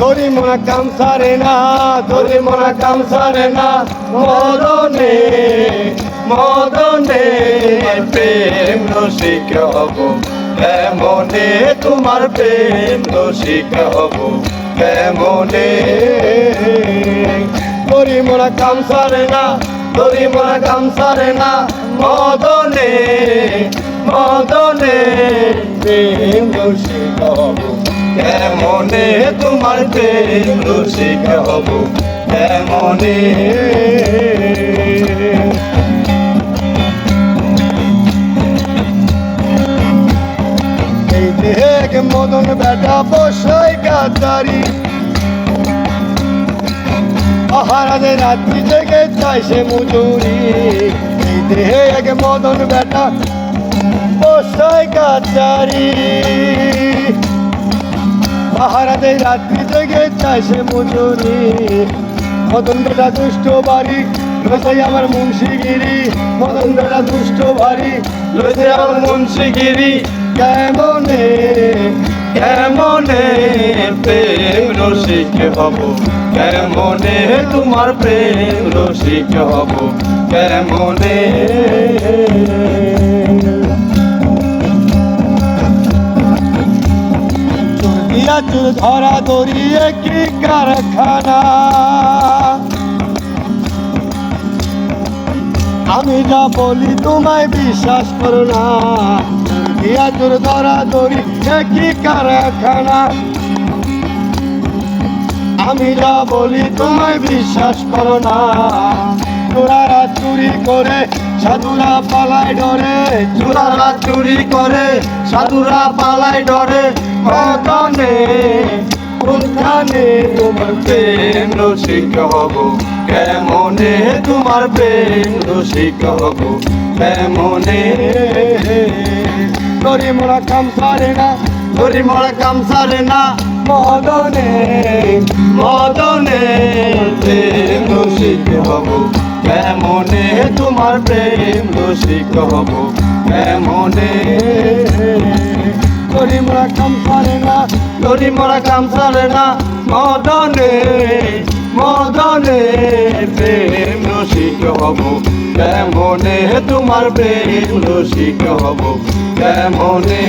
তোরি মোরা কাম সারে না, তোরি মোরা কাম সারে না, মদনে মদনে প্রেম রসিক হব কেমনে, তোমার প্রেম রসিক হব কেমনে। তোরি মোরা কাম সারে না, তোরি মোরা কাম সারে না, মদনে মদনে প্রেম রসিক হব কেমনে, তোমার প্রেম রসিক হব কেমনে। এই দেখ মদন বেটা বসাই গাদারি, আহারাদে রাত্রি জেগে চাই সে মজুরি। এই দেখ মদন বেটা বসাই গাদারি, আহারাদে রাত্রি জেগে চাই সে মজুরি। মদন বেটা দুষ্ট বাড়ি লইছে আমার মুন্সিগিরি, মদন বেটা দুষ্ট বাড়ি লইছে আমার মুন্সিগিরি। কেমনে কেমনে প্রেম রসিক হব কেমনে, তোমার প্রেম রসিক হব কেমনে। চুর ধরা দড়িয়ে কি কারখানা, আমি যা বলি তোমায় বিশ্বাস করো না। চোর ধরা দড়িয়ে কি কারখানা, আমি যা বলি তোমায় বিশ্বাস করো না। চোরারা চুরি করে সাধুরা পালায় ডরে, চোরারা চুরি করে সাধুরা পালায় ডরে। মদনে কোনখানে তোমার প্রেম রসিক হব কেমনে, তোমার প্রেম রসিক হব কেমনে। তোরি মোরা কাম সারে না, তোরি মোরা কাম সারে না, মদনে মদনে প্রেম রসিক হব কেমনে, তোমার প্রেম রসিক হব কেমনে। তোরি মোরা কাম সারে না, তোরি মোরা কাম সারে না, মদনে মদনে প্রেম রসিক হব কেমনে, তোমার প্রেম রসিক হব কেমনে।